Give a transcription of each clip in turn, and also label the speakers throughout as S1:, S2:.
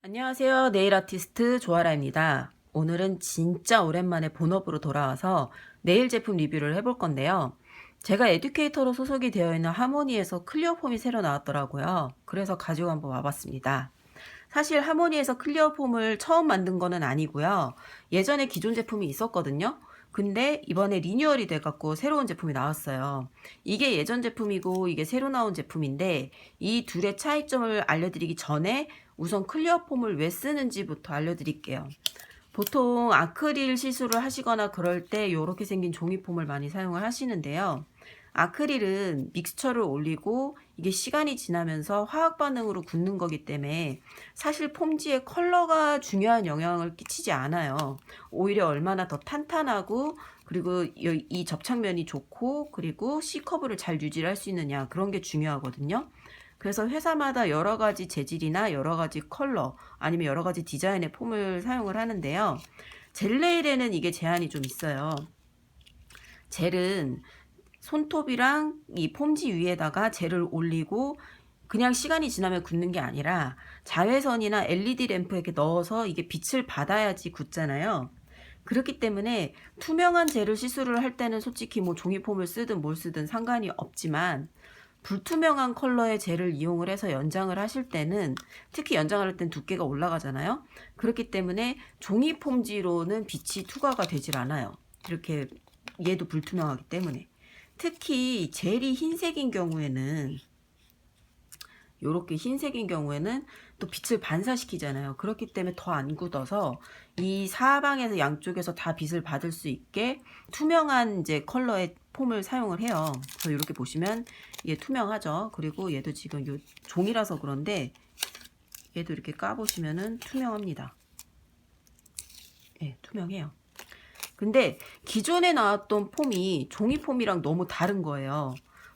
S1: 안녕하세요. 네일 아티스트 조아라입니다. 오늘은 진짜 오랜만에 본업으로 돌아와서 네일 제품 리뷰를 해볼 건데요. 제가 에듀케이터로 소속이 되어 있는 하모니에서 클리어 폼이 새로 나왔더라고요. 그래서 가지고 한번 와봤습니다. 사실 하모니에서 클리어 폼을 처음 만든 거는 아니고요. 예전에 기존 제품이 있었거든요. 근데 이번에 리뉴얼이 돼갖고 새로운 제품이 나왔어요. 이게 예전 제품이고 이게 새로 나온 제품인데 이 둘의 차이점을 알려드리기 전에 우선 클리어 폼을 왜 쓰는지부터 알려드릴게요. 보통 아크릴 시술을 하시거나 그럴 때 이렇게 생긴 종이폼을 많이 사용을 하시는데요. 아크릴은 믹스처를 올리고 이게 시간이 지나면서 화학 반응으로 굳는 거기 때문에 사실 폼지의 컬러가 중요한 영향을 끼치지 않아요. 오히려 얼마나 더 탄탄하고 그리고 이 접착면이 좋고 그리고 C커브를 잘 유지를 할 수 있느냐 그런 게 중요하거든요. 그래서 회사마다 여러 가지 재질이나 여러 가지 컬러 아니면 여러 가지 디자인의 폼을 사용을 하는데요. 젤네일에는 이게 제한이 좀 있어요. 젤은 손톱이랑 이 폼지 위에다가 젤을 올리고 그냥 시간이 지나면 굳는 게 아니라 자외선이나 LED 램프에 이렇게 넣어서 이게 빛을 받아야지 굳잖아요. 그렇기 때문에 투명한 젤을 시술을 할 때는 솔직히 뭐 종이폼을 쓰든 뭘 쓰든 상관이 없지만 불투명한 컬러의 젤을 이용을 해서 연장을 하실 때는 특히 연장을 할 땐 두께가 올라가잖아요. 그렇기 때문에 종이 폼지로는 빛이 투과가 되질 않아요. 이렇게 얘도 불투명하기 때문에. 특히 젤이 흰색인 경우에는 요렇게 흰색인 경우에는 또 빛을 반사시키잖아요. 그렇기 때문에 더 안 굳어서 이 사방에서 양쪽에서 다 빛을 받을 수 있게 투명한 이제 컬러의 폼을 사용을 해요. 그래서 이렇게 보시면 얘 투명하죠. 그리고 얘도 지금 요 종이라서 그런데 얘도 이렇게 까보시면은 투명합니다. 예, 투명해요. 근데 기존에 나왔던 폼이 종이 폼이랑 너무 다른 거예요.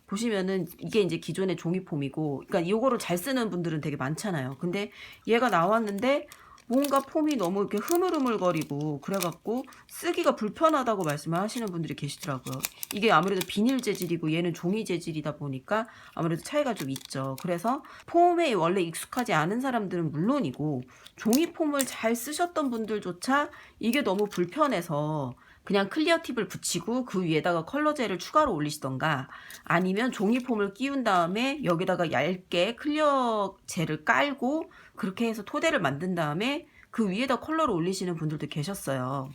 S1: 보시면은 이게 이제 기존의 종이 폼이고, 그러니까 이거를 잘 쓰는 분들은 되게 많잖아요. 근데 얘가 나왔는데 뭔가 폼이 너무 이렇게 흐물흐물거리고 그래갖고 쓰기가 불편하다고 말씀을 하시는 분들이 계시더라고요. 이게 아무래도 비닐 재질이고 얘는 종이 재질이다 보니까 아무래도 차이가 좀 있죠. 그래서 폼에 원래 익숙하지 않은 사람들은 물론이고 종이 폼을 잘 쓰셨던 분들조차 이게 너무 불편해서 그냥 클리어 팁을 붙이고 그 위에다가 컬러 젤을 추가로 올리시던가 아니면 종이폼을 끼운 다음에 여기다가 얇게 클리어 젤을 깔고 그렇게 해서 토대를 만든 다음에 그 위에다 컬러를 올리시는 분들도 계셨어요.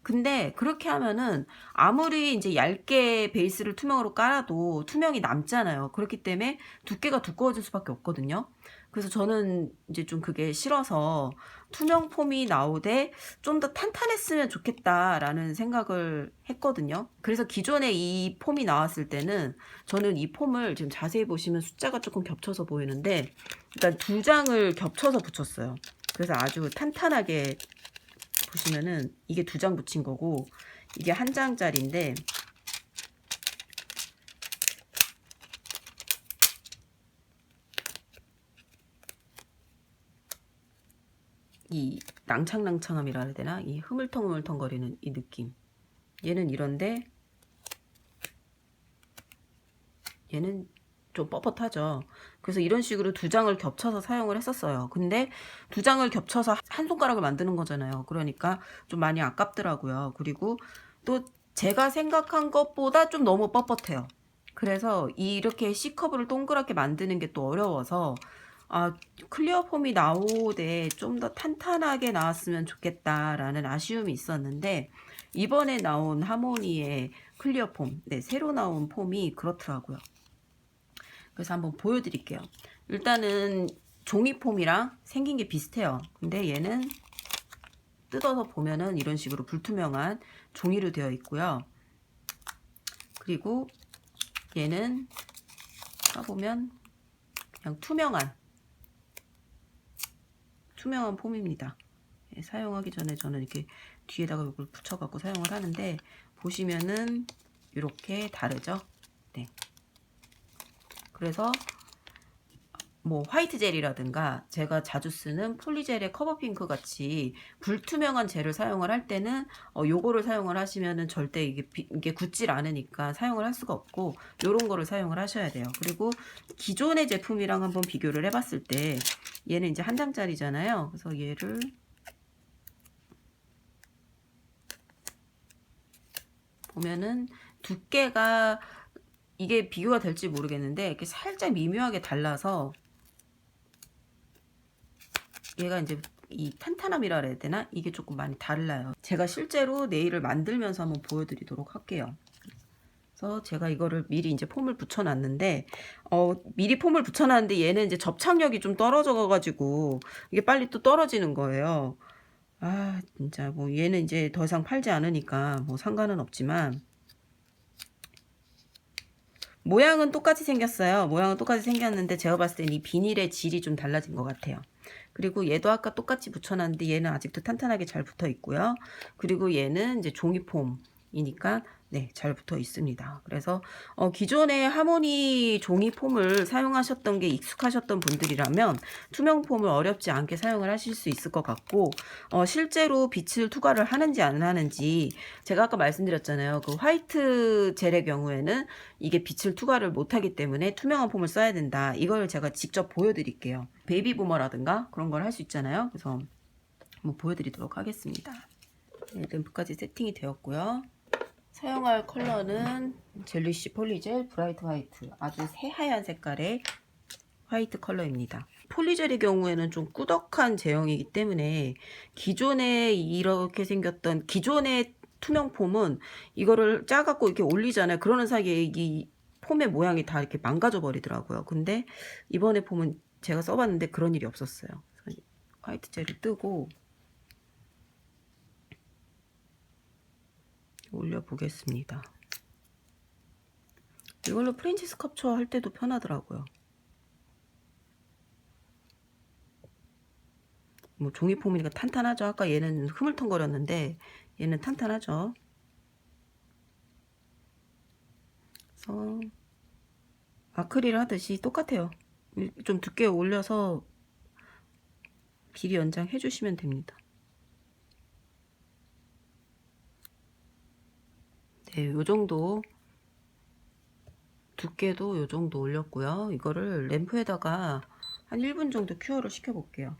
S1: 근데 그렇게 하면은 아무리 이제 얇게 베이스를 투명으로 깔아도 투명이 남잖아요. 그렇기 때문에 두께가 두꺼워질 수밖에 없거든요. 그래서 저는 이제 좀 그게 싫어서 투명 폼이 나오되 좀 더 탄탄했으면 좋겠다라는 생각을 했거든요. 그래서 기존에 이 폼이 나왔을 때는 저는 이 폼을 지금 자세히 보시면 숫자가 조금 겹쳐서 보이는데 일단 두 장을 겹쳐서 붙였어요. 그래서 아주 탄탄하게 보시면은 이게 두 장 붙인 거고 이게 한 장짜리인데 이 낭창낭창함이라 해야 되나? 이 흐물텅흐물텅거리는 이 느낌. 얘는 이런데 얘는 좀 뻣뻣하죠. 그래서 이런 식으로 두 장을 겹쳐서 사용을 했었어요. 근데 두 장을 겹쳐서 한 손가락을 만드는 거잖아요. 그러니까 좀 많이 아깝더라고요. 그리고 또 제가 생각한 것보다 좀 너무 뻣뻣해요. 그래서 이렇게 C컵을 동그랗게 만드는 게 또 어려워서 클리어 폼이 나오되 좀 더 탄탄하게 나왔으면 좋겠다라는 아쉬움이 있었는데 이번에 나온 하모니의 클리어 폼, 네, 새로 나온 폼이 그렇더라고요. 그래서 한번 보여드릴게요. 일단은 종이폼이랑 생긴 게 비슷해요. 근데 얘는 뜯어서 보면은 이런 식으로 불투명한 종이로 되어 있고요. 그리고 얘는 까보면 그냥 투명한 폼입니다. 예, 사용하기 전에 저는 이렇게 뒤에다가 이걸 붙여갖고 사용을 하는데 보시면은 이렇게 다르죠? 네. 그래서 뭐 화이트 젤이라든가 제가 자주 쓰는 폴리젤의 커버핑크 같이 불투명한 젤을 사용을 할 때는 요거를 사용을 하시면은 절대 이게 굳질 않으니까 사용을 할 수가 없고 요런 거를 사용을 하셔야 돼요. 그리고 기존의 제품이랑 한번 비교를 해봤을 때 얘는 이제 한 장짜리잖아요. 그래서 얘를 보면은 두께가 이게 비교가 될지 모르겠는데 이렇게 살짝 미묘하게 달라서 얘가 이제 이 탄탄함이라 그래야 되나? 이게 조금 많이 달라요. 제가 실제로 네일을 만들면서 한번 보여드리도록 할게요. 그래서 제가 이거를 미리 이제 폼을 붙여놨는데, 미리 폼을 붙여놨는데 얘는 이제 접착력이 좀 떨어져가지고 이게 빨리 또 떨어지는 거예요. 아, 진짜 뭐 얘는 이제 더 이상 팔지 않으니까 뭐 상관은 없지만, 모양은 똑같이 생겼어요. 모양은 똑같이 생겼는데 제가 봤을 땐 이 비닐의 질이 좀 달라진 것 같아요. 그리고 얘도 아까 똑같이 붙여놨는데 얘는 아직도 탄탄하게 잘 붙어 있고요. 그리고 얘는 이제 종이폼이니까 네, 잘 붙어 있습니다. 그래서 기존의 하모니 종이 폼을 사용하셨던 게 익숙하셨던 분들이라면 투명 폼을 어렵지 않게 사용을 하실 수 있을 것 같고, 실제로 빛을 투과를 하는지 안 하는지 제가 아까 말씀드렸잖아요. 그 화이트 젤의 경우에는 이게 빛을 투과를 못하기 때문에 투명한 폼을 써야 된다. 이걸 제가 직접 보여드릴게요. 베이비 부머라든가 그런 걸 할 수 있잖아요. 그래서 한번 보여드리도록 하겠습니다. 네, 램프까지 세팅이 되었고요. 사용할 컬러는 젤리시 폴리젤 브라이트 화이트, 아주 새하얀 색깔의 화이트 컬러입니다. 폴리젤의 경우에는 좀 꾸덕한 제형이기 때문에 기존에 이렇게 생겼던 기존의 투명 폼은 이거를 짜갖고 이렇게 올리잖아요. 그러는 사이에 이 폼의 모양이 다 이렇게 망가져 버리더라고요. 근데 이번에 폼은 제가 써봤는데 그런 일이 없었어요. 화이트 젤을 뜨고 올려보겠습니다. 이걸로 프렌치 스컬프처 할 때도 편하더라고요. 뭐 종이폼이니까 탄탄하죠. 아까 얘는 흐물텅거렸는데 얘는 탄탄하죠. 그래서 아크릴 하듯이 똑같아요. 좀 두께 올려서 길이 연장해 주시면 됩니다. 네, 요 정도 두께도 요 정도 올렸고요. 이거를 램프에다가 한 1분 정도 큐어를 시켜 볼게요.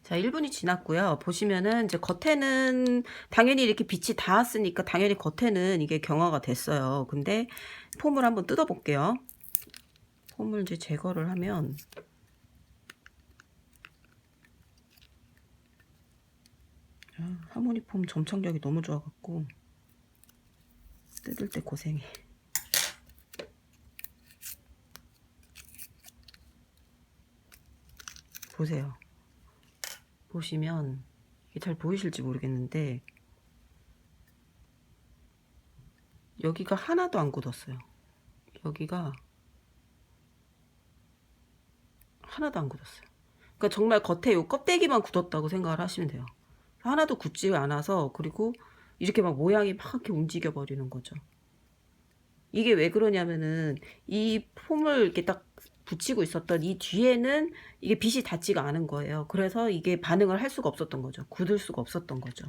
S1: 자, 1분이 지났고요. 보시면은 이제 겉에는 당연히 이렇게 빛이 닿았으니까 당연히 겉에는 이게 경화가 됐어요. 근데 폼을 한번 뜯어 볼게요. 폼을 이제 제거를 하면 하모니 폼 점착력이 너무 좋아갖고 뜯을 때 고생해. 보세요. 보시면 이게 잘 보이실지 모르겠는데 여기가 하나도 안 굳었어요. 여기가 하나도 안 굳었어요. 그러니까 정말 겉에 요 껍데기만 굳었다고 생각을 하시면 돼요. 하나도 굳지 않아서, 그리고 이렇게 막 모양이 막 이렇게 움직여 버리는 거죠. 이게 왜 그러냐면은 이 폼을 이렇게 딱 붙이고 있었던 이 뒤에는 이게 빛이 닿지가 않은 거예요. 그래서 이게 반응을 할 수가 없었던 거죠. 굳을 수가 없었던 거죠.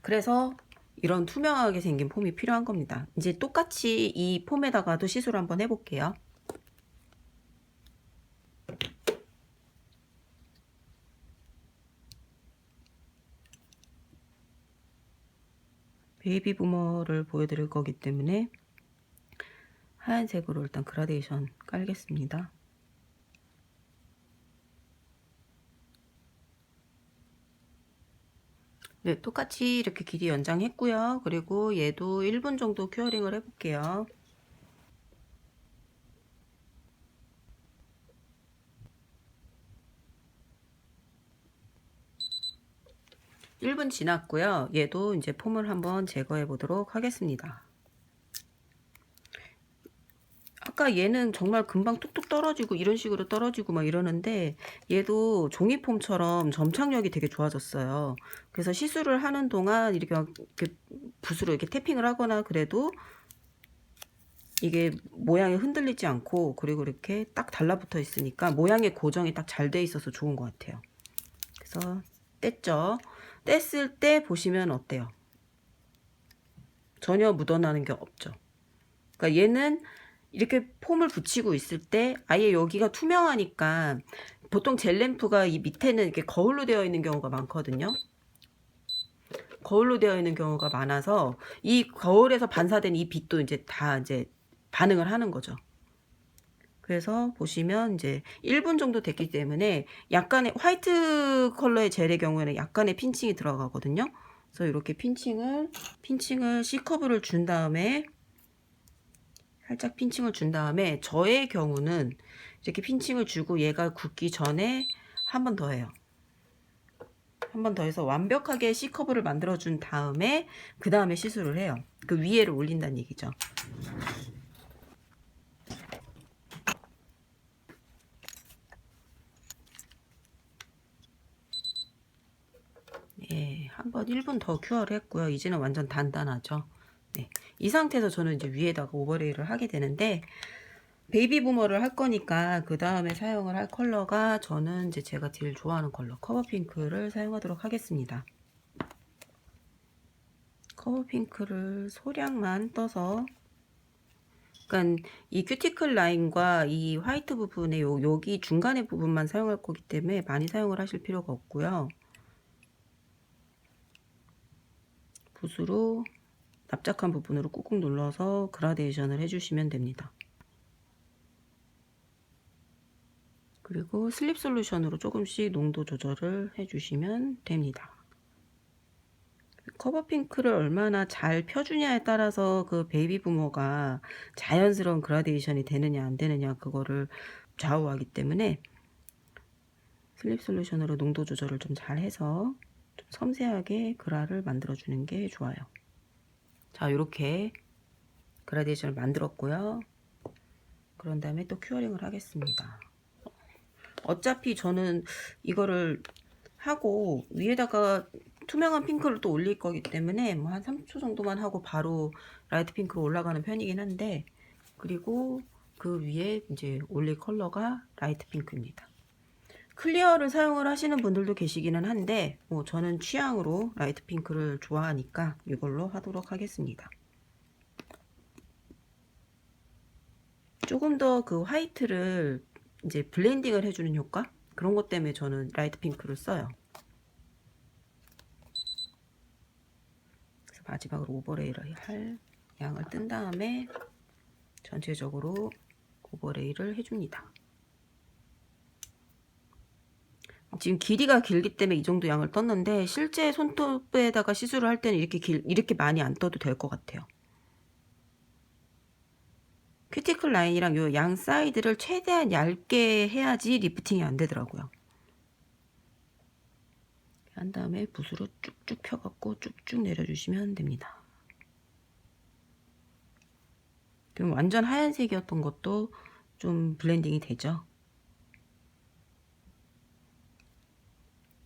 S1: 그래서 이런 투명하게 생긴 폼이 필요한 겁니다. 이제 똑같이 이 폼에다가도 시술 한번 해볼게요. 베이비 부머를 보여드릴 거기 때문에 하얀색으로 일단 그라데이션 깔겠습니다. 네, 똑같이 이렇게 길이 연장했고요. 그리고 얘도 1분 정도 큐어링을 해볼게요. 1분 지났고요. 얘도 이제 폼을 한번 제거해 보도록 하겠습니다. 아까 얘는 정말 금방 뚝뚝 떨어지고 이런 식으로 떨어지고 막 이러는데 얘도 종이폼처럼 점착력이 되게 좋아졌어요. 그래서 시술을 하는 동안 이렇게 붓으로 이렇게 태핑을 하거나 그래도 이게 모양이 흔들리지 않고, 그리고 이렇게 딱 달라붙어 있으니까 모양의 고정이 딱 잘 돼 있어서 좋은 것 같아요. 그래서 뗐죠. 뗐을 때 보시면 어때요? 전혀 묻어나는 게 없죠. 그러니까 얘는 이렇게 폼을 붙이고 있을 때 아예 여기가 투명하니까 보통 젤 램프가 이 밑에는 이렇게 거울로 되어 있는 경우가 많거든요. 거울로 되어 있는 경우가 많아서 이 거울에서 반사된 이 빛도 이제 다 이제 반응을 하는 거죠. 그래서 보시면 이제 1분 정도 됐기 때문에 약간의 화이트 컬러의 젤의 경우에는 약간의 핀칭이 들어가거든요. 그래서 이렇게 핀칭을 C커브를 준 다음에 살짝 핀칭을 준 다음에 저의 경우는 이렇게 핀칭을 주고 얘가 굳기 전에 한 번 더 해요. 한 번 더 해서 완벽하게 C커브를 만들어 준 다음에 그 다음에 시술을 해요. 그 위에를 올린다는 얘기죠. 예, 한번 1분 더 큐어를 했고요. 이제는 완전 단단하죠. 네, 이 상태에서 저는 이제 위에다가 오버레이를 하게 되는데 베이비 부머를 할 거니까 그 다음에 사용을 할 컬러가 저는 이제 제가 제일 좋아하는 컬러 커버 핑크를 사용하도록 하겠습니다. 커버 핑크를 소량만 떠서, 그러니까 이 큐티클 라인과 이 화이트 부분에 여기 중간의 부분만 사용할 거기 때문에 많이 사용을 하실 필요가 없고요. 붓으로 납작한 부분으로 꾹꾹 눌러서 그라데이션을 해주시면 됩니다. 그리고 슬립 솔루션으로 조금씩 농도 조절을 해주시면 됩니다. 커버 핑크를 얼마나 잘 펴주냐에 따라서 그 베이비 부머가 자연스러운 그라데이션이 되느냐 안 되느냐 그거를 좌우하기 때문에 슬립 솔루션으로 농도 조절을 좀 잘 해서 좀 섬세하게 그라를 만들어 주는 게 좋아요. 자, 이렇게 그라데이션을 만들었고요. 그런 다음에 또 큐어링을 하겠습니다. 어차피 저는 이거를 하고 위에다가 투명한 핑크를 또 올릴 거기 때문에 뭐 한 3초 정도만 하고 바로 라이트 핑크로 올라가는 편이긴 한데, 그리고 그 위에 이제 올릴 컬러가 라이트 핑크입니다. 클리어를 사용을 하시는 분들도 계시기는 한데 뭐 저는 취향으로 라이트 핑크를 좋아하니까 이걸로 하도록 하겠습니다. 조금 더 그 화이트를 이제 블렌딩을 해주는 효과? 그런 것 때문에 저는 라이트 핑크를 써요. 그래서 마지막으로 오버레이를 할 양을 뜬 다음에 전체적으로 오버레이를 해줍니다. 지금 길이가 길기 때문에 이 정도 양을 떴는데 실제 손톱에다가 시술을 할 때는 이렇게 많이 안 떠도 될 것 같아요. 큐티클 라인이랑 요 양 사이드를 최대한 얇게 해야지 리프팅이 안 되더라고요. 한 다음에 붓으로 쭉쭉 펴갖고 쭉쭉 내려주시면 됩니다. 그럼 완전 하얀색이었던 것도 좀 블렌딩이 되죠.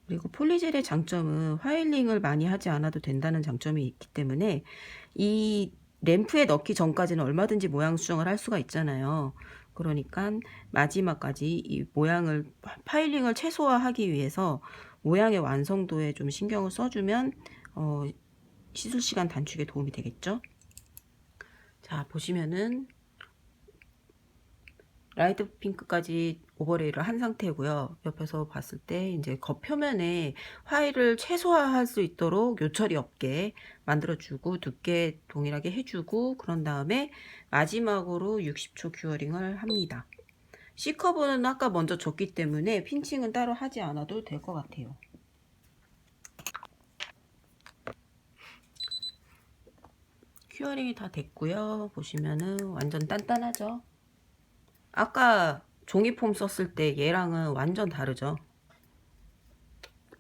S1: 그리고 폴리젤의 장점은 화일링을 많이 하지 않아도 된다는 장점이 있기 때문에 이 램프에 넣기 전까지는 얼마든지 모양 수정을 할 수가 있잖아요. 그러니까 마지막까지 이 모양을 파일링을 최소화하기 위해서 모양의 완성도에 좀 신경을 써주면 시술 시간 단축에 도움이 되겠죠. 자, 보시면은 라이트 핑크까지 오버레이를 한 상태고요. 옆에서 봤을 때 이제 겉표면에 화일을 최소화할 수 있도록 요철이 없게 만들어주고 두께 동일하게 해주고, 그런 다음에 마지막으로 60초 큐어링을 합니다. C커브는 아까 먼저 줬기 때문에 핀칭은 따로 하지 않아도 될 것 같아요. 큐어링이 다 됐고요. 보시면은 완전 단단하죠. 아까 종이폼 썼을 때 얘랑은 완전 다르죠.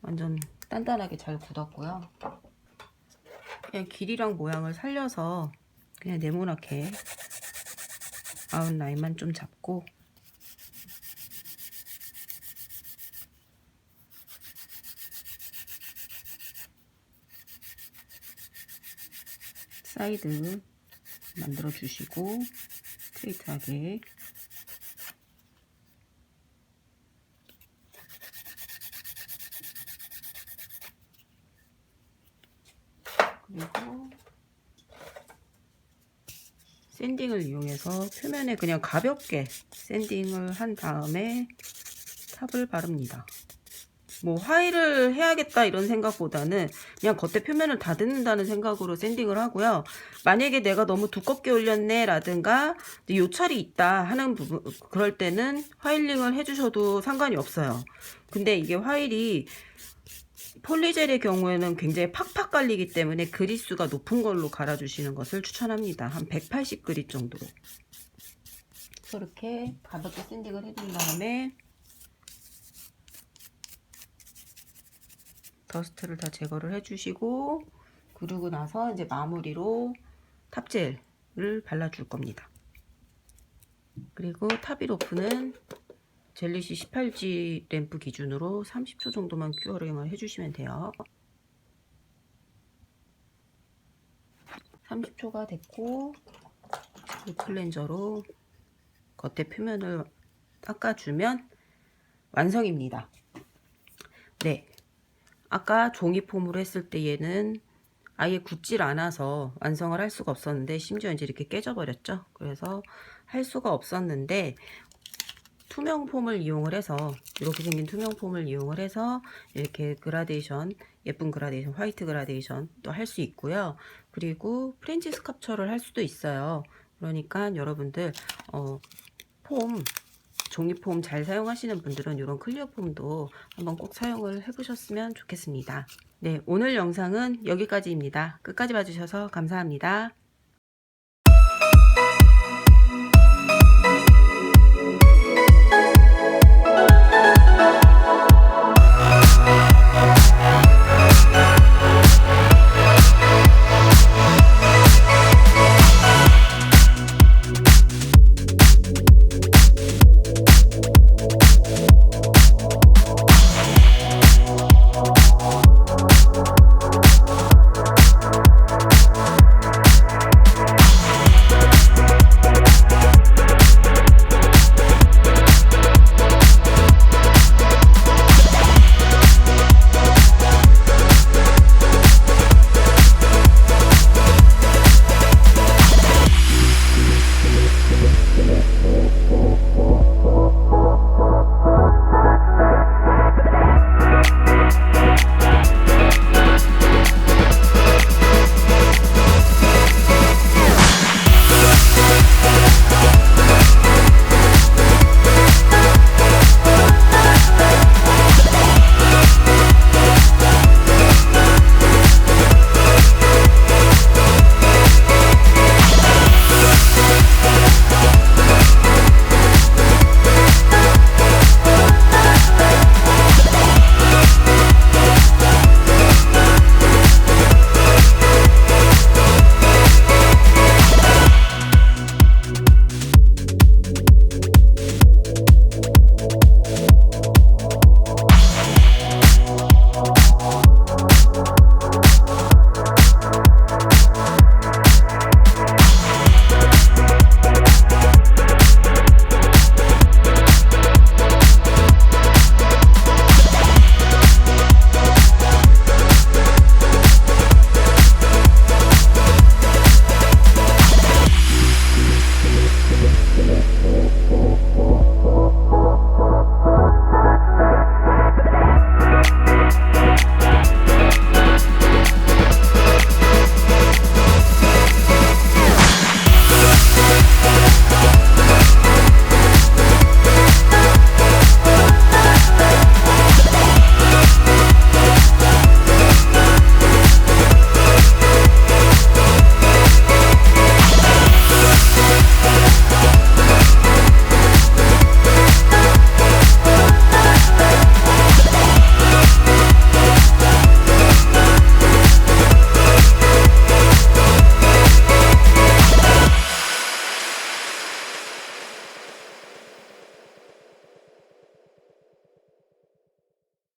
S1: 완전 단단하게 잘 굳었고요. 그냥 길이랑 모양을 살려서 그냥 네모나게 아웃라인만 좀 잡고, 사이드 만들어 주시고 스트레이트하게, 그리고 샌딩을 이용해서 표면에 그냥 가볍게 샌딩을 한 다음에 탑을 바릅니다. 뭐 화일을 해야겠다 이런 생각보다는 그냥 겉에 표면을 다듬는다는 생각으로 샌딩을 하고요. 만약에 내가 너무 두껍게 올렸네 라든가 요철이 있다 하는 부분, 그럴 때는 화일링을 해주셔도 상관이 없어요. 근데 이게 화일이 폴리젤의 경우에는 굉장히 팍팍 깔리기 때문에 그리스가 높은 걸로 갈아주시는 것을 추천합니다. 한 180그리 정도로. 이렇게 가볍게 샌딩을 해준 다음에 더스트를 다 제거를 해주시고, 그러고 나서 이제 마무리로 탑젤을 발라줄 겁니다. 그리고 타비로프는 젤리시 18G 램프 기준으로 30초 정도만 큐어링을 해주시면 돼요. 30초가 됐고, 클렌저로 겉에 표면을 닦아주면 완성입니다. 네. 아까 종이 폼으로 했을 때 얘는 아예 굳질 않아서 완성을 할 수가 없었는데, 심지어 이제 이렇게 깨져 버렸죠. 그래서 할 수가 없었는데 투명 폼을 이용을 해서, 이렇게 생긴 투명 폼을 이용을 해서 이렇게 그라데이션, 예쁜 그라데이션, 화이트 그라데이션 또 할 수 있고요. 그리고 프렌치 스캅처를 할 수도 있어요. 그러니까 여러분들 폼, 종이폼 잘 사용하시는 분들은 이런 클리어 폼도 한번 꼭 사용을 해보셨으면 좋겠습니다. 네, 오늘 영상은 여기까지입니다. 끝까지 봐주셔서 감사합니다.